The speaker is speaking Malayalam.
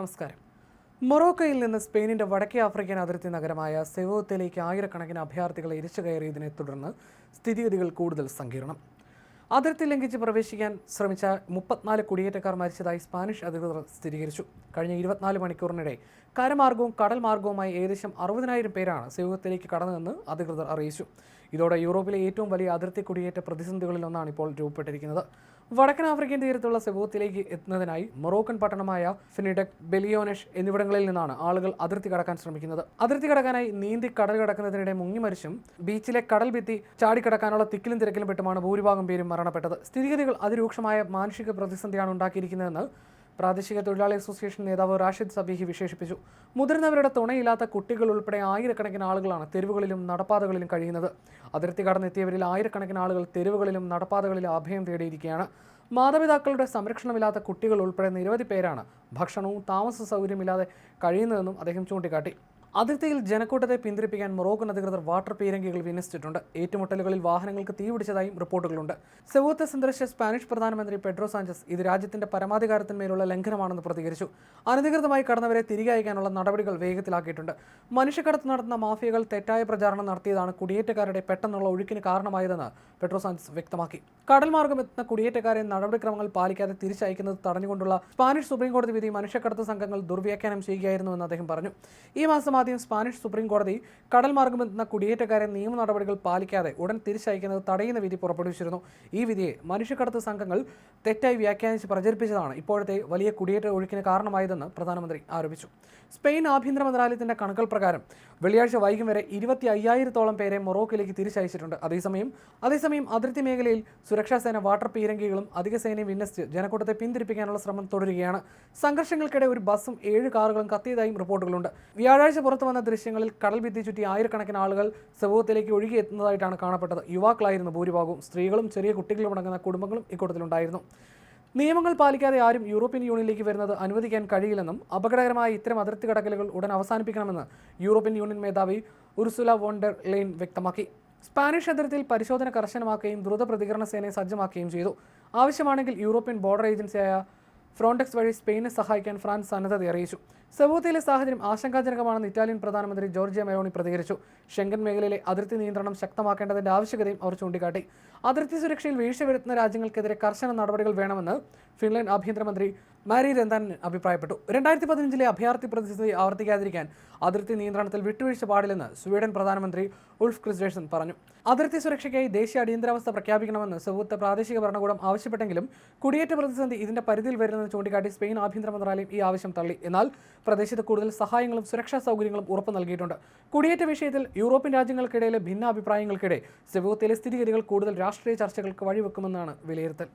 നമസ്കാരം. മൊറോക്കോയിൽ നിന്ന് സ്പെയിനിന്റെ വടക്കേ ആഫ്രിക്കൻ അതിർത്തി നഗരമായ സെവോത്തയിലേക്ക് ആയിരക്കണക്കിന് അഭയാർത്ഥികളെ ഇരച്ചു കയറിയതിനെ തുടർന്ന് സ്ഥിതിഗതികൾ കൂടുതൽ സങ്കീർണം. അതിർത്തി ലംഘിച്ച് പ്രവേശിക്കാൻ ശ്രമിച്ച 34 കുടിയേറ്റക്കാർ മരിച്ചതായി സ്പാനിഷ് അധികൃതർ സ്ഥിരീകരിച്ചു. കഴിഞ്ഞ 24 മണിക്കൂറിനിടെ കരമാർഗവും കടൽ മാർഗവുമായി ഏകദേശം 60,000 പേരാണ് സെവോത്തയിലേക്ക് കടന്നതെന്ന് അധികൃതർ അറിയിച്ചു. ഇതോടെ യൂറോപ്പിലെ ഏറ്റവും വലിയ അതിർത്തി കുടിയേറ്റ പ്രതിസന്ധികളിലൊന്നാണ് ഇപ്പോൾ രൂപപ്പെട്ടിരിക്കുന്നത്. വടക്കൻ ആഫ്രിക്കൻ തീരത്തുള്ള സെവോത്തിലേക്ക് എത്തുന്നതിനായി മൊറോക്കൻ പട്ടണമായ ഫിനിഡക്, ബെലിയോനെഷ് എന്നിവിടങ്ങളിൽ നിന്നാണ് ആളുകൾ അതിർത്തി കടക്കാൻ ശ്രമിക്കുന്നത്. അതിർത്തി കടക്കാനായി നീന്തി കടൽ കടക്കുന്നതിനിടെ മുങ്ങിമരിച്ചും ബീച്ചിലെ കടൽ ഭിത്തി ചാടിക്കടക്കാനുള്ള തിക്കിലും തിരക്കിലും പെട്ടുമാണ് ഭൂരിഭാഗം പേരും മരണപ്പെട്ടത്. സ്ഥിതിഗതികൾ അതിരൂക്ഷമായ മാനുഷിക പ്രതിസന്ധിയാണ് ഉണ്ടാക്കിയിരിക്കുന്നതെന്ന് പ്രാദേശിക തൊഴിലാളി അസോസിയേഷൻ നേതാവ് റാഷിദ് സബീഹി വിശേഷിപ്പിച്ചു. മുതിർന്നവരുടെ തുണയില്ലാത്ത കുട്ടികൾ ഉൾപ്പെടെ ആയിരക്കണക്കിന് ആളുകളാണ് തെരുവുകളിലും നടപ്പാതകളിലും കഴിയുന്നത്. അതിർത്തി കടന്നെത്തിയവരിൽ ആയിരക്കണക്കിന് ആളുകൾ തെരുവുകളിലും നടപ്പാതകളിലും അഭയം തേടിയിരിക്കുകയാണ്. മാതാപിതാക്കളുടെ സംരക്ഷണമില്ലാത്ത കുട്ടികൾ ഉൾപ്പെടെ നിരവധി പേരാണ് ഭക്ഷണവും താമസ സൗകര്യമില്ലാതെ കഴിയുന്നതെന്നും അദ്ദേഹം ചൂണ്ടിക്കാട്ടി. അതിർത്തിയിൽ ജനക്കൂട്ടത്തെ പിന്തിരിപ്പിക്കാൻ മൊറോക്കൻ അധികൃതർ വാട്ടർ പീരങ്കികൾ വിന്യസിച്ചിട്ടുണ്ട്. ഏറ്റുമുട്ടലുകളിൽ വാഹനങ്ങൾക്ക് തീപിടിച്ചതായും റിപ്പോർട്ടുകളുണ്ട്. സെവോത്ത സന്ദർശിച്ച സ്പാനിഷ് പ്രധാനമന്ത്രി പെഡ്രോ സാഞ്ചസ് ഇത് രാജ്യത്തിന്റെ പരമാധികാരത്തിന്മേലുള്ള ലംഘനമാണെന്ന് പ്രതികരിച്ചു. അനധികൃതമായി കടന്നവരെ തിരികെ അയക്കാനുള്ള നടപടികൾ വേഗത്തിലാക്കിയിട്ടുണ്ട്. മനുഷ്യക്കടത്ത് നടത്തുന്ന മാഫിയകൾ തെറ്റായ പ്രചാരണം നടത്തിയതാണ് കുടിയേറ്റക്കാരുടെ പെട്ടെന്നുള്ള ഒഴുക്കിന് കാരണമായതെന്ന് പെഡ്രോ സാഞ്ചസ് വ്യക്തമാക്കി. കടൽ മാർഗം എത്തുന്ന കുടിയേറ്റക്കാരെ നടപടിക്രമങ്ങൾ പാലിക്കാതെ തിരിച്ചയക്കുന്നത് തടഞ്ഞുകൊണ്ടുള്ള സ്പാനിഷ് സുപ്രീംകോടതി വിധി മനുഷ്യക്കടത്ത് സംഘങ്ങൾ ദുർവ്യാഖ്യാനം ചെയ്യുകയായിരുന്നുവെന്ന് അദ്ദേഹം പറഞ്ഞു. ഈ മാസം ആദ്യം സ്പാനിഷ് സുപ്രീം കോടതി കടൽ മാർഗമെത്തുന്ന കുടിയേറ്റക്കാരെ നിയമ നടപടികൾ പാലിക്കാതെ ഉടൻ തിരിച്ചയക്കുന്നത് തടയുന്ന വിധി പുറപ്പെടുവിച്ചിരുന്നു. ഈ വിധിയെ മനുഷ്യക്കടത്ത് സംഘങ്ങൾ തെറ്റായി വ്യാഖ്യാനിച്ച് പ്രചരിപ്പിച്ചതാണ് ഇപ്പോഴത്തെ വലിയ കുടിയേറ്റ ഒഴുക്കിന് കാരണമായതെന്ന് പ്രധാനമന്ത്രി ആരോപിച്ചു. സ്പെയിൻ ആഭ്യന്തര മന്ത്രാലയത്തിന്റെ കണക്കുകൾ പ്രകാരം വെള്ളിയാഴ്ച വൈകും വരെ 25,000-ഓളം പേരെ മൊറോക്കോയിലേക്ക് തിരിച്ചയച്ചിട്ടുണ്ട്. അതേസമയം അതിർത്തി മേഖലയിൽ സുരക്ഷാസേന വാട്ടർ പീരങ്കികളും അധിക സേനയും വിന്യസിച്ച് ജനക്കൂട്ടത്തെ പിന്തിരിപ്പിക്കാനുള്ള ശ്രമം തുടരുകയാണ്. സംഘർഷങ്ങൾക്കിടെ ഒരു ബസ്സും 7 കാറുകളും കത്തിയതായും റിപ്പോർട്ടുകളുണ്ട്. വ്യാഴാഴ്ച പുറത്തു വന്ന ദൃശ്യങ്ങളിൽ കടൽ ഭിത്തി ചുറ്റി ആയിരക്കണക്കിന് ആളുകൾ സെവോത്തിലേക്ക് ഒഴുകിയെത്തുന്നതായിട്ടാണ് കാണപ്പെട്ടത്. യുവാക്കളായിരുന്നു ഭൂരിഭാഗവും. സ്ത്രീകളും ചെറിയ കുട്ടികളും അടങ്ങുന്ന കുടുംബങ്ങളും ഇക്കൂട്ടത്തിലുണ്ടായിരുന്നു. നിയമങ്ങൾ പാലിക്കാതെ ആരും യൂറോപ്യൻ യൂണിയനിലേക്ക് വരുന്നത് അനുവദിക്കാൻ കഴിയില്ലെന്നും അപകടകരമായ ഇത്തരം അതിർത്തി കടക്കലുകൾ ഉടൻ അവസാനിപ്പിക്കണമെന്ന് യൂറോപ്യൻ യൂണിയൻ മേധാവി ഉർസുല വോൺ ഡെർ ലെയ്ൻ വ്യക്തമാക്കി. സ്പാനിഷ് അതിർത്തിയിൽ പരിശോധന കർശനമാക്കുകയും ദ്രുത പ്രതികരണ സേനയെ സജ്ജമാക്കുകയും ചെയ്തു. ആവശ്യമാണെങ്കിൽ യൂറോപ്യൻ ബോർഡർ ഏജൻസിയായ ഫ്രോണ്ടെക്സ് വഴി സ്പെയിനെ സഹായിക്കാൻ ഫ്രാൻസ് സന്നദ്ധത അറിയിച്ചു. സെവോത്തയിലെ സാഹചര്യം ആശങ്കാജനകമാണെന്ന് ഇറ്റാലിയൻ പ്രധാനമന്ത്രി ജോർജിയ മെലോണി പ്രതികരിച്ചു. ഷെങ്കൻ മേഖലയിലെ അതിർത്തി നിയന്ത്രണം ശക്തമാക്കേണ്ടതിന്റെ ആവശ്യകതയും അവർ ചൂണ്ടിക്കാട്ടി. അതിർത്തി സുരക്ഷയിൽ വീഴ്ച വരുത്തുന്ന രാജ്യങ്ങൾക്കെതിരെ കർശന നടപടികൾ വേണമെന്ന് ഫിൻലാൻഡ് ആഭ്യന്തരമന്ത്രി മാരി രന്താൻ അഭിപ്രായപ്പെട്ടു. 2015 അഭയാർത്ഥി പ്രതിസന്ധി ആവർത്തിക്കാതിരിക്കാൻ അതിർത്തി നിയന്ത്രണത്തിൽ വിട്ടുവീഴ്ച പാടില്ലെന്ന് സ്വീഡൻ പ്രധാനമന്ത്രി ഉൾഫ് ക്രിസ്റ്റേഴ്സൺ പറഞ്ഞു. അതിർത്തി സുരക്ഷയ്ക്കായി ദേശീയ അടിയന്തരാവസ്ഥ പ്രഖ്യാപിക്കണമെന്ന് സെവോത്ത പ്രാദേശിക ഭരണകൂടം ആവശ്യപ്പെട്ടെങ്കിലും കുടിയേറ്റ പ്രതിസന്ധി ഇതിന്റെ പരിധിയിൽ വരുന്നതെന്ന് ചൂണ്ടിക്കാട്ടി സ്പെയിൻ ആഭ്യന്തര മന്ത്രാലയം ഈ ആവശ്യം തള്ളി. എന്നാൽ പ്രദേശത്ത് കൂടുതൽ സഹായങ്ങളും സുരക്ഷാ സൗകര്യങ്ങളും ഉറപ്പു നൽകിയിട്ടുണ്ട്. കുടിയേറ്റ വിഷയത്തിൽ യൂറോപ്യൻ രാജ്യങ്ങൾക്കിടയിലെ ഭിന്നാഭിപ്രായങ്ങൾക്കിടെ സെവോത്തയിലെ സ്ഥിതിഗതികൾ കൂടുതൽ രാഷ്ട്രീയ ചർച്ചകൾക്ക് വഴിവെക്കുമെന്നാണ് വിലയിരുത്തൽ.